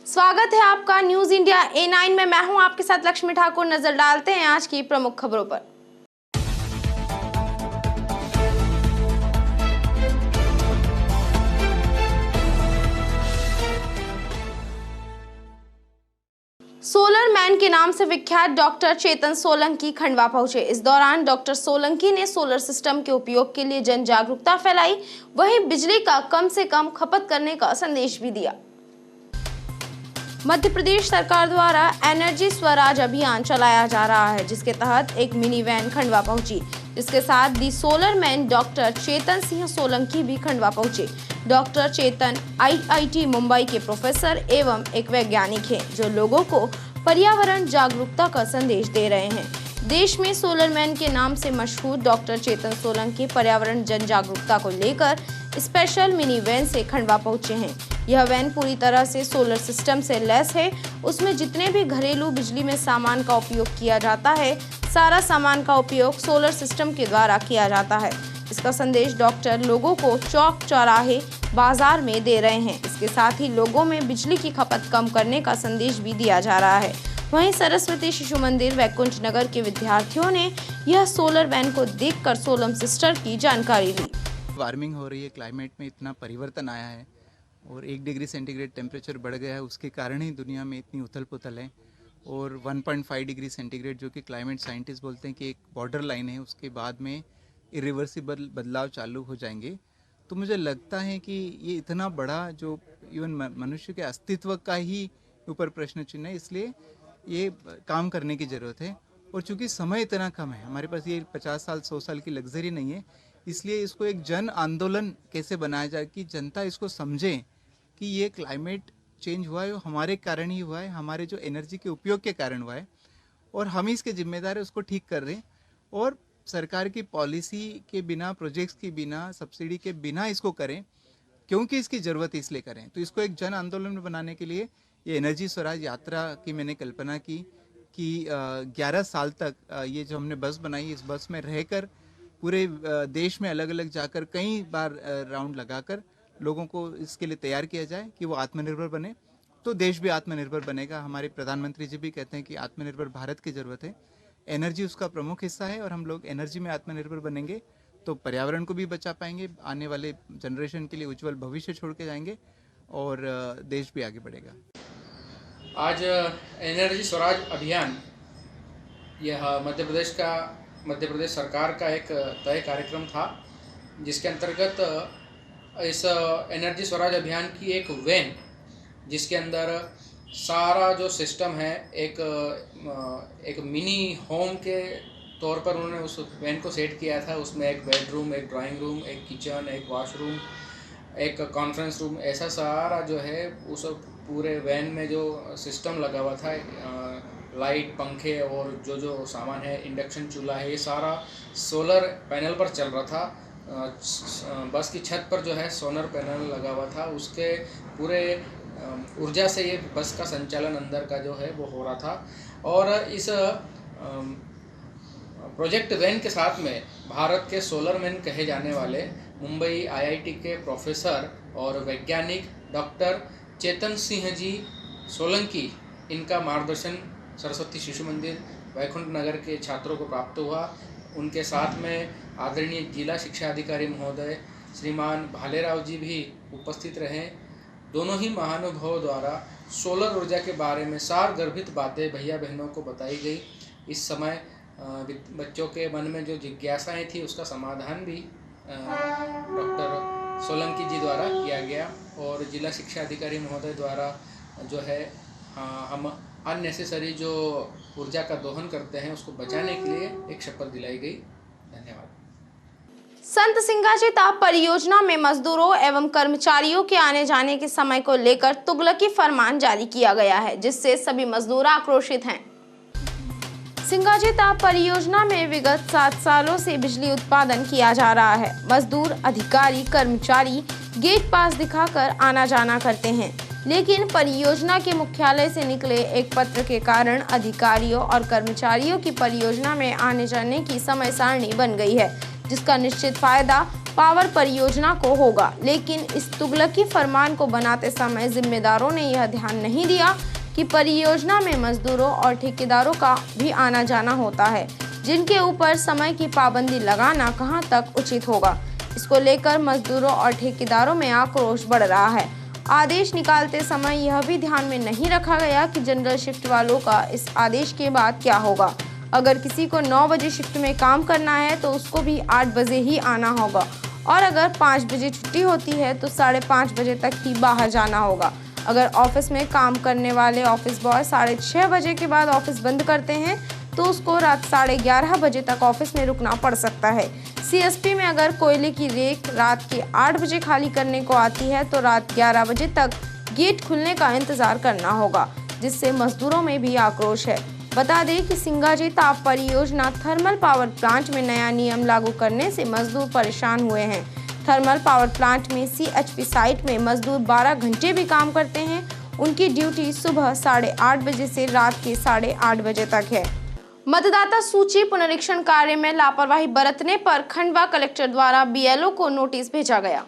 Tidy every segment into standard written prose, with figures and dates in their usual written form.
स्वागत है आपका न्यूज इंडिया A9 में। मैं हूं आपके साथ लक्ष्मी ठाकुर। नजर डालते हैं आज की प्रमुख खबरों पर। सोलर मैन के नाम से विख्यात डॉक्टर चेतन सोलंकी खंडवा पहुंचे। इस दौरान डॉक्टर सोलंकी ने सोलर सिस्टम के उपयोग के लिए जन जागरूकता फैलाई, वहीं बिजली का कम से कम खपत करने का संदेश भी दिया। मध्य प्रदेश सरकार द्वारा एनर्जी स्वराज अभियान चलाया जा रहा है, जिसके तहत एक मिनी वैन खंडवा पहुंची, जिसके साथ दी solar man doctor Chetan Singh Solanki भी खंडवा पहुंचे। डॉक्टर चेतन IIT मुंबई के प्रोफेसर एवं एक वैज्ञानिक हैं, जो लोगों को पर्यावरण जागरूकता का संदेश दे रहे हैं। देश में सोलर मैन के नाम से मशहूर डॉक्टर चेतन सोलंकी पर्यावरण जन जागरूकता को लेकर स्पेशल मिनी वैन से खंडवा पहुंचे हैं। यह वैन पूरी तरह से सोलर सिस्टम से लैस है। उसमें जितने भी घरेलू बिजली में सामान का उपयोग किया जाता है, सारा सामान का उपयोग सोलर सिस्टम के द्वारा किया जाता है। इसका संदेश डॉक्टर लोगों को चौक चौराहे बाजार में दे रहे हैं। इसके साथ ही लोगों में बिजली की खपत कम करने का संदेश भी दिया जा रहा है। वहीं सरस्वती शिशु मंदिर वैकुंठ नगर के विद्यार्थियों ने यह सोलर वैन को देखकर सोलर सिस्टम की जानकारी ली। वार्मिंग हो रही है, क्लाइमेट में इतना परिवर्तन आया है और 1 डिग्री सेंटीग्रेड टेम्परेचर बढ़ गया है। उसके कारण ही दुनिया में इतनी उथल पुथल है। और 1.5 डिग्री सेंटीग्रेड जो कि क्लाइमेट साइंटिस्ट बोलते हैं कि एक बॉर्डर लाइन है, उसके बाद में इरिवर्सिबल बदलाव चालू हो जाएंगे। तो मुझे लगता है कि ये इतना बड़ा जो इवन मनुष्य के अस्तित्व का ही ऊपर प्रश्न चिन्ह है, इसलिए ये काम करने की ज़रूरत है। और चूँकि समय इतना कम है, हमारे पास ये 50 साल 100 साल की लग्जरी नहीं है, इसलिए इसको एक जन आंदोलन कैसे बनाया जाए कि जनता इसको समझे कि ये क्लाइमेट चेंज हुआ है, वो हमारे कारण ही हुआ है, हमारे जो एनर्जी के उपयोग के कारण हुआ है और हम ही इसके जिम्मेदार है उसको ठीक कर रहे हैं। और सरकार की पॉलिसी के बिना, प्रोजेक्ट्स के बिना, सब्सिडी के बिना इसको करें, क्योंकि इसकी ज़रूरत इसलिए करें। तो इसको एक जन आंदोलन बनाने के लिए ये एनर्जी स्वराज यात्रा की मैंने कल्पना की कि 11 साल तक ये जो हमने बस बनाई, इस बस में रहकर पूरे देश में अलग अलग जाकर कई बार राउंड लगाकर लोगों को इसके लिए तैयार किया जाए कि वो आत्मनिर्भर बने, तो देश भी आत्मनिर्भर बनेगा। हमारे प्रधानमंत्री जी भी कहते हैं कि आत्मनिर्भर भारत की ज़रूरत है। एनर्जी उसका प्रमुख हिस्सा है और हम लोग एनर्जी में आत्मनिर्भर बनेंगे तो पर्यावरण को भी बचा पाएंगे, आने वाले जनरेशन के लिए उज्जवल भविष्य छोड़ के जाएंगे और देश भी आगे बढ़ेगा। आज एनर्जी स्वराज अभियान यह मध्य प्रदेश सरकार का एक तय कार्यक्रम था, जिसके अंतर्गत इस एनर्जी स्वराज अभियान की एक वैन, जिसके अंदर सारा जो सिस्टम है एक मिनी होम के तौर पर उन्होंने उस वैन को सेट किया था। उसमें एक बेडरूम, एक ड्राइंग रूम, एक किचन, एक वॉशरूम, एक कॉन्फ्रेंस रूम, ऐसा सारा जो है उस पूरे वैन में जो सिस्टम लगा हुआ था, लाइट, पंखे और जो सामान है, इंडक्शन चूल्हा है, ये सारा सोलर पैनल पर चल रहा था। बस की छत पर जो है सोलर पैनल लगा हुआ था, उसके पूरे ऊर्जा से ये बस का संचालन अंदर का जो है वो हो रहा था। और इस प्रोजेक्ट वैन के साथ में भारत के सोलर मैन कहे जाने वाले मुंबई IIT के प्रोफेसर और वैज्ञानिक डॉक्टर चेतन सिंह जी सोलंकी, इनका मार्गदर्शन सरस्वती शिशु मंदिर वैकुंठ नगर के छात्रों को प्राप्त हुआ। उनके साथ में आदरणीय जिला शिक्षा अधिकारी महोदय श्रीमान भालेराव जी भी उपस्थित रहे। दोनों ही महानुभावों द्वारा सोलर ऊर्जा के बारे में सारगर्भित बातें भैया बहनों को बताई गई। इस समय बच्चों के मन में जो जिज्ञासाएं थी, उसका समाधान भी डॉक्टर सोलंकी जी द्वारा किया गया। और जिला शिक्षा अधिकारी महोदय द्वारा जो है हम अननेसेसरी जो ऊर्जा का दोहन करते हैं उसको बचाने के लिए एक शपथ दिलाई गई। धन्यवाद। संत सिंगाजी ताप परियोजना में मजदूरों एवं कर्मचारियों के आने जाने के समय को लेकर तुगलकी फरमान जारी किया गया है, जिससे सभी मजदूर आक्रोशित हैं। सिंगाजी ताप परियोजना में विगत 7 सालों से बिजली उत्पादन किया जा रहा है। मजदूर, अधिकारी, कर्मचारी गेट पास दिखाकर आना जाना करते हैं, लेकिन परियोजना के मुख्यालय से निकले एक पत्र के कारण अधिकारियों और कर्मचारियों की परियोजना में आने जाने की समय सारणी बन गई है, जिसका निश्चित फायदा पावर परियोजना को होगा, लेकिन इस तुगलकी फरमान को बनाते समय जिम्मेदारों ने यह ध्यान नहीं दिया कि परियोजना में मजदूरों और ठेकेदारों का भी आना जाना होता है, जिनके ऊपर समय की पाबंदी लगाना कहां तक उचित होगा। इसको लेकर मजदूरों और ठेकेदारों में आक्रोश बढ़ रहा है। आदेश निकालते समय यह भी ध्यान में नहीं रखा गया कि जनरल शिफ्ट वालों का इस आदेश के बाद क्या होगा। अगर किसी को 9 बजे शिफ्ट में काम करना है तो उसको भी 8 बजे ही आना होगा, और अगर 5 बजे छुट्टी होती है तो 5:30 बजे तक ही बाहर जाना होगा। अगर ऑफिस में काम करने वाले ऑफिस बॉय 6:30 बजे के बाद ऑफिस बंद करते हैं तो उसको रात 11:30 बजे तक ऑफिस में रुकना पड़ सकता है। सीएसपी में अगर कोयले की रेक रात के 8 बजे खाली करने को आती है तो रात 11 बजे तक गेट खुलने का इंतजार करना होगा, जिससे मजदूरों में भी आक्रोश है। बता दें कि सिंगाजी ताप परियोजना थर्मल पावर प्लांट में नया नियम लागू करने से मजदूर परेशान हुए हैं। थर्मल पावर प्लांट में सीएचपी साइट में मजदूर 12 घंटे भी काम करते हैं। उनकी ड्यूटी सुबह 8:30 बजे से रात के 8:30 बजे तक है। मतदाता सूची पुनरीक्षण कार्य में लापरवाही बरतने पर खंडवा कलेक्टर द्वारा बीएलओ को नोटिस भेजा गया।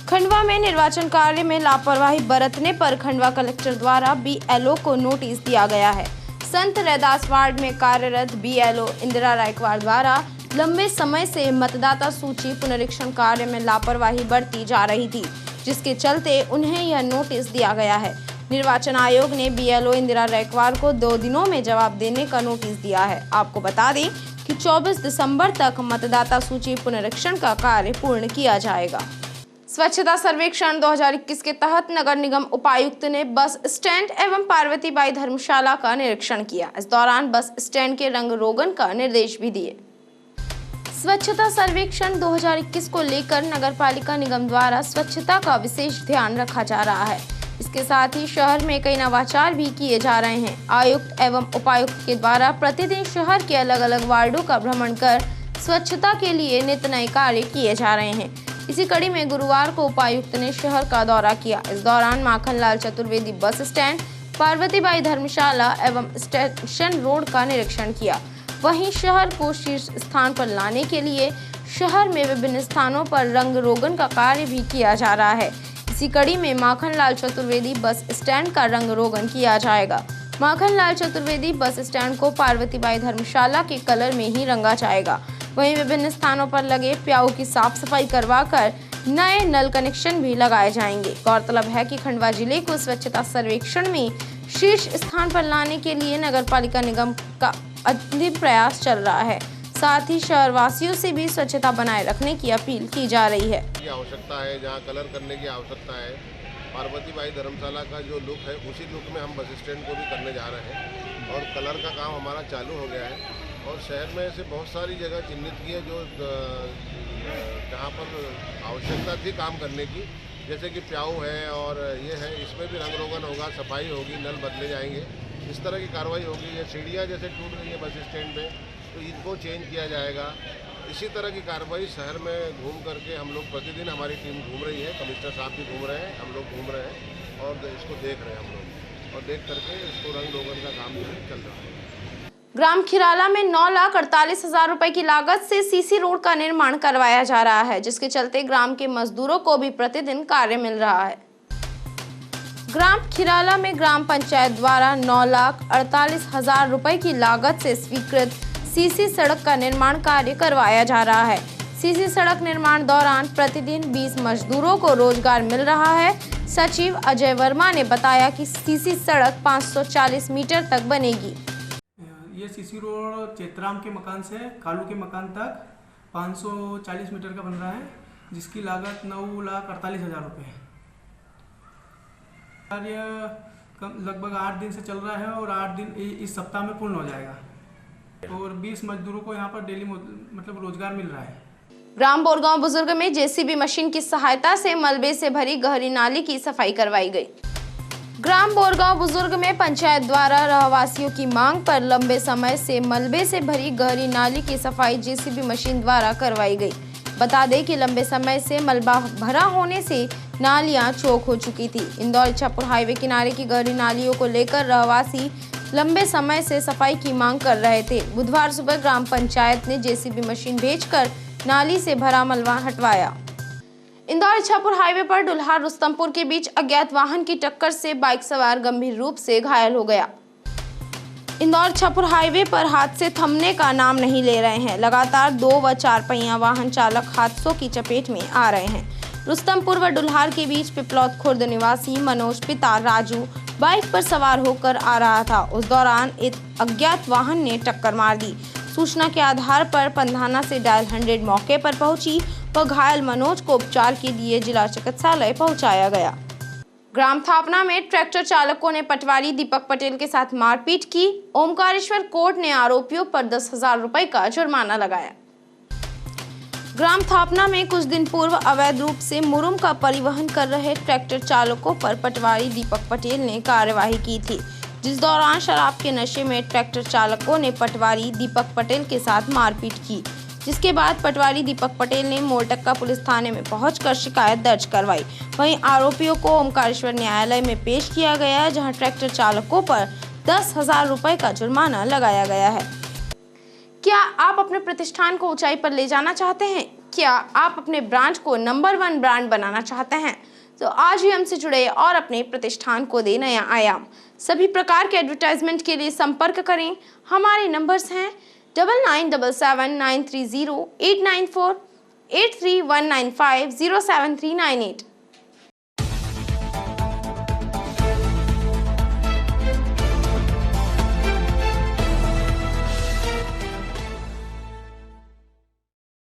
खंडवा में निर्वाचन कार्य में लापरवाही बरतने पर खंडवा कलेक्टर द्वारा बीएलओ को नोटिस दिया गया है। संत रैदास वार्ड में कार्यरत बीएलओ इंदिरा रायकवाड़ द्वारा लंबे समय से मतदाता सूची पुनरीक्षण कार्य में लापरवाही बरती जा रही थी, जिसके चलते उन्हें यह नोटिस दिया गया है। निर्वाचन आयोग ने बीएलओ इंदिरा रायकवाड़ को 2 दिनों में जवाब देने का नोटिस दिया है। आपको बता दें कि 24 दिसंबर तक मतदाता सूची पुनरीक्षण का कार्य पूर्ण किया जाएगा। स्वच्छता सर्वेक्षण 2021 के तहत नगर निगम उपायुक्त ने बस स्टैंड एवं पार्वतीबाई धर्मशाला का निरीक्षण किया। इस दौरान बस स्टैंड के रंग रोगन का निर्देश भी दिए। स्वच्छता सर्वेक्षण 2021 को लेकर नगरपालिका निगम द्वारा स्वच्छता का विशेष ध्यान रखा जा रहा है। इसके साथ ही शहर में कई नवाचार भी किए जा रहे हैं। आयुक्त एवं उपायुक्त के द्वारा प्रतिदिन शहर के अलग अलग वार्डों का भ्रमण कर स्वच्छता के लिए नित नए कार्य किए जा रहे हैं। इसी कड़ी में गुरुवार को उपायुक्त ने शहर का दौरा किया। इस दौरान माखनलाल चतुर्वेदी बस स्टैंड, पार्वतीबाई धर्मशाला एवं स्टेशन रोड का निरीक्षण किया। वहीं शहर को शीर्ष स्थान पर लाने के लिए शहर में विभिन्न स्थानों पर रंग रोगन का कार्य भी किया जा रहा है। इसी कड़ी में माखनलाल चतुर्वेदी बस स्टैंड का रंग रोगन किया जाएगा। माखनलाल चतुर्वेदी बस स्टैंड को पार्वतीबाई धर्मशाला के कलर में ही रंगा जाएगा। वहीं विभिन्न स्थानों पर लगे प्याऊ की साफ सफाई करवाकर नए नल कनेक्शन भी लगाए जाएंगे। गौरतलब है कि खंडवा जिले को स्वच्छता सर्वेक्षण में शीर्ष स्थान पर लाने के लिए नगरपालिका निगम का अंतिम प्रयास चल रहा है। साथ ही शहरवासियों से भी स्वच्छता बनाए रखने की अपील की जा रही है। आवश्यकता है, जहाँ कलर करने की आवश्यकता है, पार्वतीबाई धर्मशाला का जो लुक है उसी लुक में हम बस स्टैंड को भी करने जा रहे हैं और कलर का काम हमारा चालू हो गया है। और शहर में ऐसे बहुत सारी जगह चिन्हित की है जो जहाँ पर आवश्यकता थी काम करने की, जैसे कि प्याऊ है और ये है, इसमें भी रंग रोगन होगा, सफाई होगी, नल बदले जाएंगे, इस तरह की कार्रवाई होगी। ये सीढ़ियाँ जैसे टूट गई है बस स्टैंड में तो इनको चेंज किया जाएगा। इसी तरह की कार्रवाई शहर में घूम करके हम लोग प्रतिदिन हमारी टीम घूम रही है, कमिश्नर साहब भी घूम रहे हैं, हम लोग घूम रहे हैं और इसको देख रहे हैं हम लोग, और देख करके इसको रंग रोगन का काम जो है चल रहा है। ग्राम खिराला में 9,48,000 रुपए की लागत से सीसी रोड का निर्माण करवाया जा रहा है, जिसके चलते ग्राम के मजदूरों को भी प्रतिदिन कार्य मिल रहा है। ग्राम खिराला में ग्राम पंचायत द्वारा 9,48,000 रुपए की लागत से स्वीकृत सीसी सड़क का निर्माण कार्य करवाया जा रहा है। सीसी सड़क निर्माण दौरान प्रतिदिन 20 मजदूरों को रोजगार मिल रहा है। सचिव अजय वर्मा ने बताया कि सीसी सड़क 540 मीटर तक बनेगी। ये सीसी रोड चेतराम के मकान से कालू के मकान तक 540 मीटर का बन रहा है, जिसकी लागत 9,48,000 रुपये है। कार्य लगभग 8 दिन से चल रहा है और 8 दिन इस सप्ताह में पूर्ण हो जाएगा और 20 मजदूरों को यहाँ पर डेली मतलब रोजगार मिल रहा है। ग्राम बोरगांव बुजुर्ग में जेसीबी मशीन की सहायता से मलबे से भरी गहरी नाली की सफाई करवाई गई। ग्राम बोरगांव बुजुर्ग में पंचायत द्वारा रहवासियों की मांग पर लंबे समय से मलबे से भरी गहरी नाली की सफाई जेसीबी मशीन द्वारा करवाई गई। बता दें कि लंबे समय से मलबा भरा होने से नालियां चौक हो चुकी थी। इंदौर इच्छापुर हाईवे किनारे की गहरी नालियों को लेकर रहवासी लंबे समय से सफाई की मांग कर रहे थे। बुधवार सुबह ग्राम पंचायत ने जेसीबी मशीन भेजकर नाली से भरा मलबा हटवाया। इंदौर इच्छापुर हाईवे पर डुल्हार रुस्तमपुर के बीच अज्ञात वाहन की टक्कर से बाइक सवार गंभीर रूप से घायल हो गया। इंदौर इच्छापुर हाईवे पर हादसे थमने का नाम नहीं ले रहे हैं। लगातार 2 व 4 पहिया वाहन चालक हादसों की चपेट में आ रहे हैं। रुस्तमपुर व डुल्हार के बीच पिपलौद खुर्द निवासी मनोज पिता राजू बाइक पर सवार होकर आ रहा था। उस दौरान एक अज्ञात वाहन ने टक्कर मार दी। सूचना के आधार पर पंधाना से डायल 100 मौके पर पहुंची व घायल मनोज को उपचार के लिए जिला चिकित्सालय पहुंचाया गया। ग्राम थापना में ट्रैक्टर चालकों ने पटवारी दीपक पटेल के साथ मारपीट की। ओमकारेश्वर कोर्ट ने आरोपियों पर 10,000 रुपए का जुर्माना लगाया। ग्राम थापना में कुछ दिन पूर्व अवैध रूप से मुरुम का परिवहन कर रहे ट्रैक्टर चालकों पर पटवारी दीपक पटेल ने कार्यवाही की थी, जिस दौरान शराब के नशे में ट्रैक्टर चालकों ने पटवारी दीपक पटेल के साथ मारपीट की, जिसके बाद पटवारी दीपक पटेल ने मोरटक्का पुलिस थाने में पहुंचकर शिकायत दर्ज करवाई। वहीं आरोपियों को ओमकारेश्वर न्यायालय में पेश किया गया, जहां ट्रैक्टर चालकों पर 10,000 रुपए का जुर्माना लगाया गया है। क्या आप अपने प्रतिष्ठान को ऊंचाई पर ले जाना चाहते हैं? क्या आप अपने ब्रांच को नंबर 1 ब्रांड बनाना चाहते हैं? तो आज ही हमसे जुड़े और अपने प्रतिष्ठान को दे नया आयाम। सभी प्रकार के एडवर्टाइजमेंट के लिए संपर्क करें। हमारे नंबर्स हैं 9977930894, 83195073998।